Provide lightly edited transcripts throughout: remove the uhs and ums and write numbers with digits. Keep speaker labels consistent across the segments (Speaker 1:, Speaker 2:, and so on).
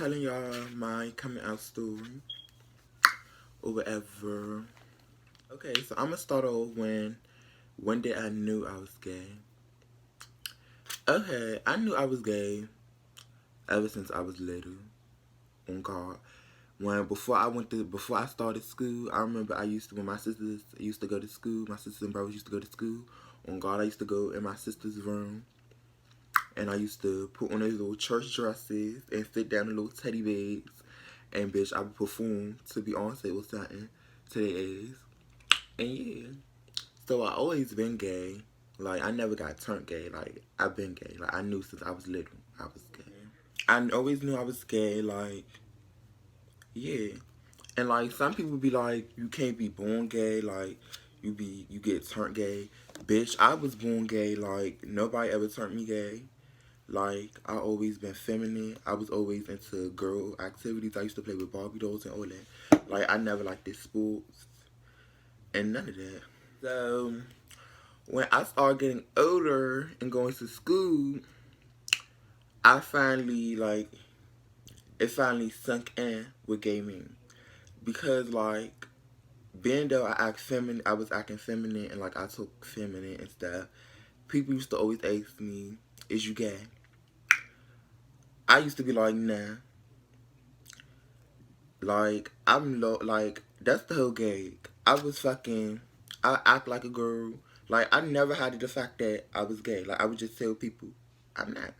Speaker 1: telling y'all my coming out story or whatever. Okay, so I'm gonna start off when one day I knew I was gay. Okay, I knew I was gay ever since I was little. On God, when before I started school, I remember when my sisters used to go to school. My sisters and brothers used to go to school. On God, I used to go in my sister's room, and I used to put on those little church dresses and sit down in little teddy bears, and bitch, I would perform to be on stage or something to their ass. And yeah, so I always been gay. Like I never got turned gay. Like I've been gay. Like I knew since I was little I was gay. I always knew I was gay. Like yeah, and like some people be like, you can't be born gay. Like you get turned gay. Bitch, I was born gay. Like nobody ever turned me gay. Like I always been feminine. I was always into girl activities. I used to play with Barbie dolls and all that. Like I never liked this sports and none of that. So when I started getting older and going to school, I finally it finally sunk in what gay mean. Because like being though I was acting feminine and like I took feminine and stuff. People used to always ask me, "Is you gay?" I used to be like, "Nah." Like like that's the whole gag. I act like a girl. Like I never had the fact that I was gay. Like I would just tell people I'm not.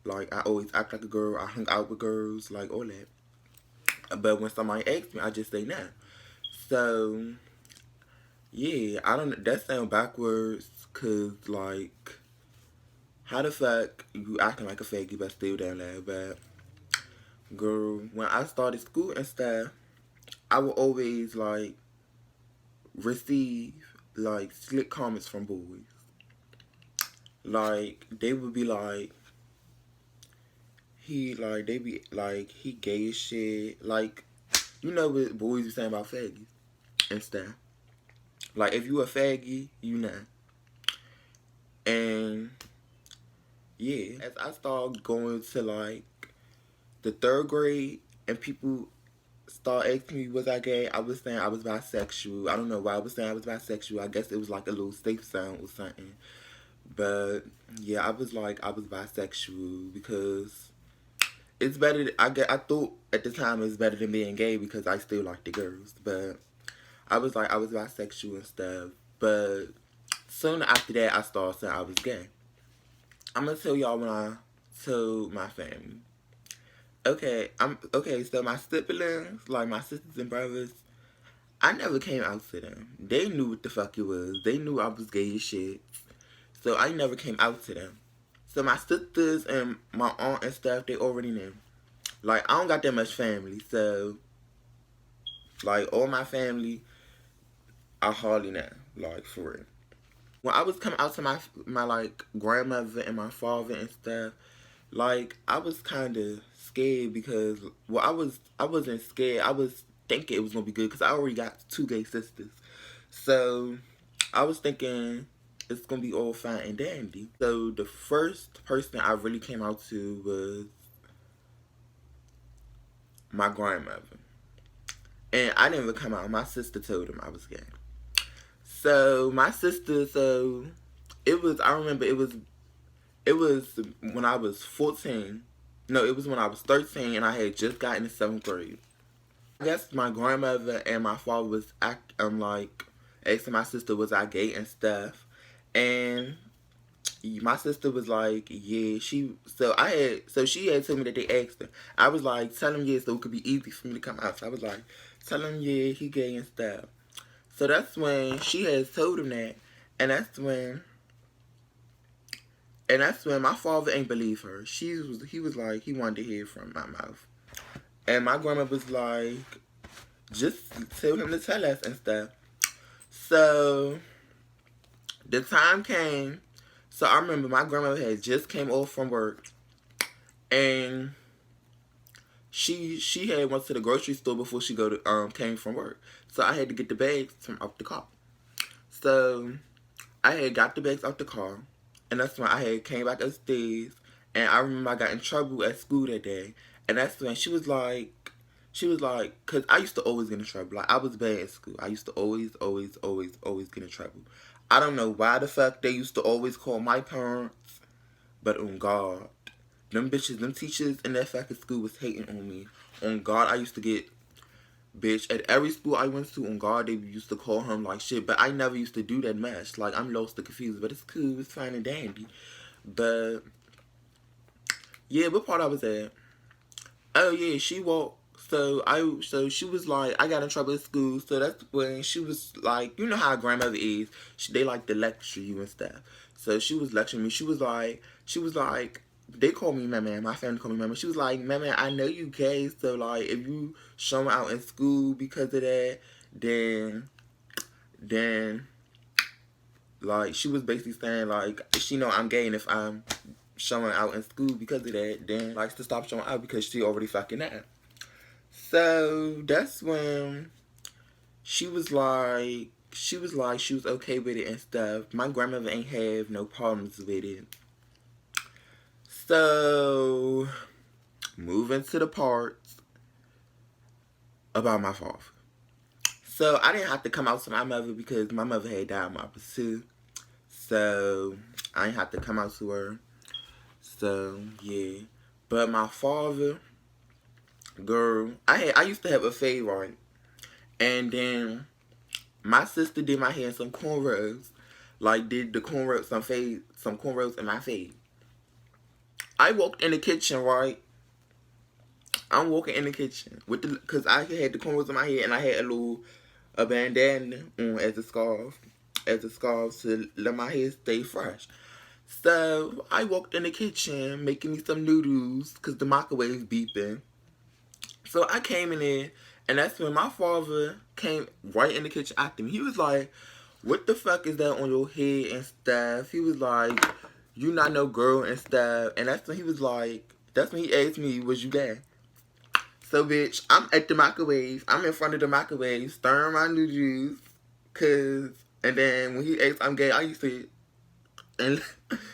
Speaker 1: Like I always act like a girl. I hung out with girls, like all that. But when somebody asks me, I just say nah. So yeah, I don't. That sound backwards, cause like how the fuck you acting like a faggy but still down there? But girl, when I started school and stuff, I would always like receive like slick comments from boys. Like they would be like, he gay as shit. Like you know what boys be saying about faggies and stuff. Like if you a faggy, you know. And yeah, as I started going to like the third grade and people start asking me was I gay, I was saying I was bisexual. I don't know why I was saying I was bisexual. I guess it was like a little safe sound or something. But yeah, I was like I was bisexual because it's better. I thought at the time it was better than being gay because I still like the girls. But I was like I was bisexual and stuff. But soon after that, I started saying I was gay. I'm gonna tell y'all when I told my family. Okay. So my siblings, like my sisters and brothers, I never came out to them. They knew what the fuck it was. They knew I was gay as shit. So I never came out to them. So my sisters and my aunt and stuff, they already knew. Like I don't got that much family, so like all my family, I hardly know. Like for real. When I was coming out to my like grandmother and my father and stuff, like I was kind of scared because well I wasn't scared. I was thinking it was gonna be good because I already got two gay sisters, so I was thinking it's gonna be all fine and dandy. So the first person I really came out to was my grandmother, and I didn't even come out. My sister told him I was gay. So my sister, so it was. I remember it was when I was 14. No, it was when I was 13 and I had just gotten in 7th grade. I guess my grandmother and my father was like asking my sister was I gay and stuff, and my sister was like, yeah, she had told me that they asked her. I was like, tell him yeah, so it could be easy for me to come out. So I was like, tell him yeah, he gay and stuff. So that's when she had told him that, and that's when my father ain't believe her. He was like he wanted to hear from my mouth, and my grandma was like, just tell him to tell us and stuff. So the time came. So I remember my grandmother had just came off from work, and she had went to the grocery store before she came from work. So I had to get the bags from out the car. So I had got the bags out the car, and that's when I had came back upstairs. And I remember I got in trouble at school that day, And that's when she was like, cause I used to always get in trouble. Like I was bad at school. I used to always get in trouble. I don't know why the fuck they used to always call my parents, but on God, them bitches, them teachers in that fucking school was hating on me. On God, I used to get, bitch, at every school I went to, on God, they used to call him like shit. But I never used to do that much. Like I'm lost and confused, but it's cool, it's fine and dandy. But yeah, what part I was at? Oh yeah, she walked. So she was like, I got in trouble at school. So that's when she was like, you know how grandmother is. They like to lecture you and stuff. So she was lecturing me. She was like, they call me Mama. My family call me Mama. She was like, Mama, I know you gay. So like, if you showing out in school because of that, then like she was basically saying like she know I'm gay, and if I'm showing out in school because of that, then likes to stop showing out because she already fucking that. So that's when she was okay with it and stuff. My grandmother ain't have no problems with it. So moving to the parts about my father. So I didn't have to come out to my mother because my mother had died in my pursuit. So I didn't have to come out to her. So yeah. But my father, girl, I used to have a fade, right? And then my sister did my hair in some cornrows. Like did the cornrows, some cornrows in my fade. I walked in the kitchen, right? I'm walking in the kitchen with the, cause I had the cornrows in my head and I had a bandana on as a scarf to let my hair stay fresh. So I walked in the kitchen making me some noodles cause the microwave's beeping. So I came in there, and that's when my father came right in the kitchen after me. He was like, what the fuck is that on your head and stuff? He was like, you not no girl and stuff. And that's when he was like, that's when he asked me, was you there? So bitch, I'm at the microwave. I'm in front of the microwave stirring my noodles. Cause, and then when he asked I'm gay, I used to and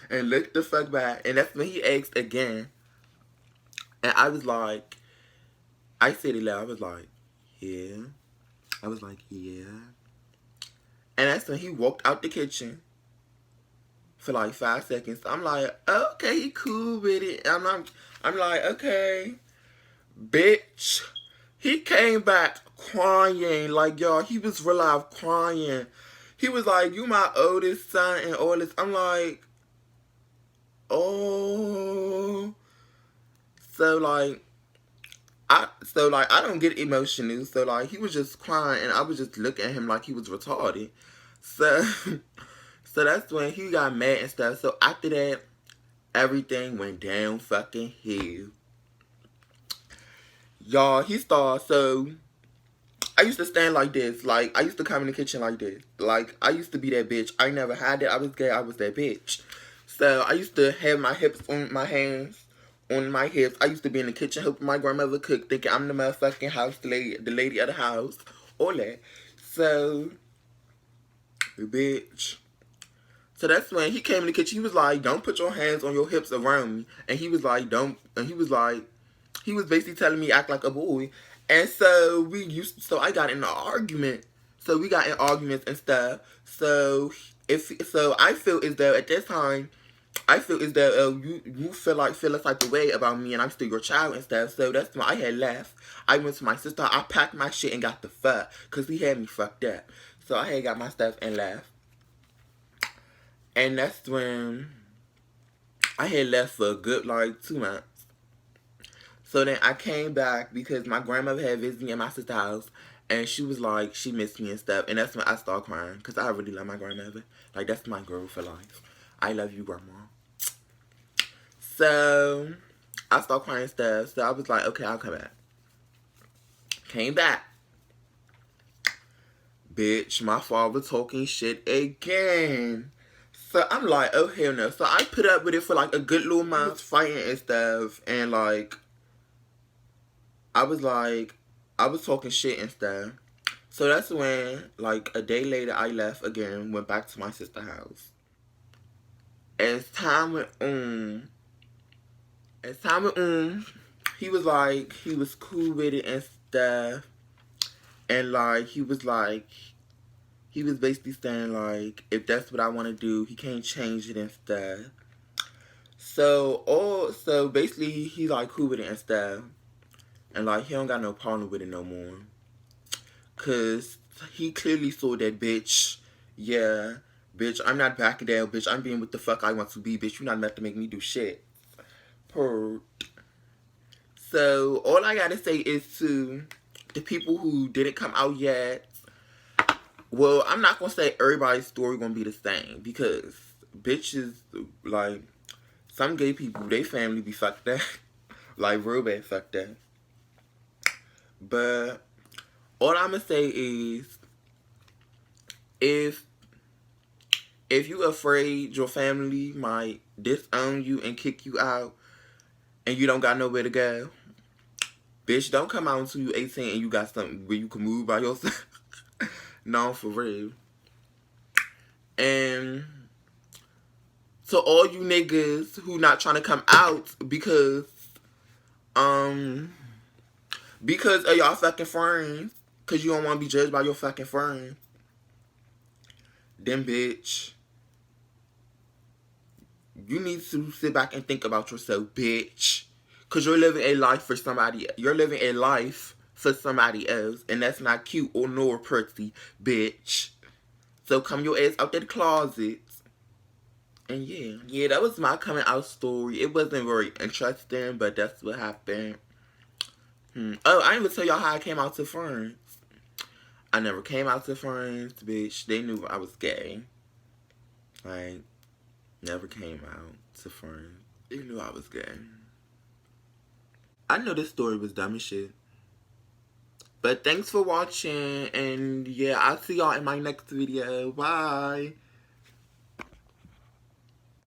Speaker 1: and look the fuck back. And that's when he asked again. And I was like, I said it loud. I was like, yeah. I was like, yeah. And that's when he walked out the kitchen for like 5 seconds. I'm like, okay, he cool with it. I'm like, okay, bitch. He came back crying. Like, y'all, he was real life crying. He was like, you my oldest son and all this. I'm like, oh. So like, I don't get emotional. So like he was just crying and I was just looking at him like he was retarded. So so that's when he got mad and stuff. So after that, everything went down fucking hill. Y'all, he started, so I used to stand like this. Like I used to come in the kitchen like this. Like I used to be that bitch. I never had it. I was gay, I was that bitch. So I used to have my hips on my hands on my hips. I used to be in the kitchen helping my grandmother cook, thinking I'm the motherfucking house lady, the lady of the house, all that. So, bitch. So that's when he came in the kitchen. He was like, "Don't put your hands on your hips around me." And he was like, "Don't." And he was basically telling me act like a boy. And so so I got in an argument. So we got in arguments and stuff. So I feel as though at this time I feel as though you feel a type of way about me and I'm still your child and stuff. So that's when I had left. I went to my sister. I packed my shit and got the fuck because he had me fucked up. So I had got my stuff and left. And that's when I had left for a good like 2 months. So then I came back because my grandmother had visited me at my sister's house. And she was like, she missed me and stuff. And that's when I started crying because I really love my grandmother. Like, that's my girl for life. I love you, Grandma. So, I started crying and stuff. So, I was like, okay, I'll come back. Came back. Bitch, my father talking shit again. So, I'm like, oh, hell no. So, I put up with it for like a good little month, fighting and stuff. And like, I was talking shit and stuff. So, that's when, like, a day later, I left again, went back to my sister's house. As time went on, he was like, he was cool with it and stuff. And like, he was basically saying like, if that's what I want to do, he can't change it and stuff. So basically, he like cool with it and stuff. And like, he don't got no problem with it no more. Cause he clearly saw that, bitch. Yeah, bitch, I'm not backing down, bitch. I'm being what the fuck I want to be, bitch. You not meant to make me do shit. Per. So all I gotta say is to the people who didn't come out yet. Well, I'm not gonna say everybody's story gonna be the same because bitches like some gay people, they family be fucked up, like real bad fucked up. But all I'm gonna say is if you afraid your family might disown you and kick you out and you don't got nowhere to go, bitch, don't come out until you 18 and you got something where you can move by yourself. No, for real. And so all you niggas who not trying to come out because of y'all fucking friends, because you don't want to be judged by your fucking friends, then bitch, you need to sit back and think about yourself, bitch. Because you're living a life for somebody. You're living a life for somebody else. And that's not cute or nor pretty, bitch. So come your ass out that closet. And yeah. Yeah, that was my coming out story. It wasn't very interesting, but that's what happened. Oh, I didn't even tell y'all how I came out to friends. I never came out to friends, bitch. They knew I was gay. Like, never came out to friends. They knew I was gay. I know this story was dumb as shit. But thanks for watching. And yeah, I'll see y'all in my next video. Bye.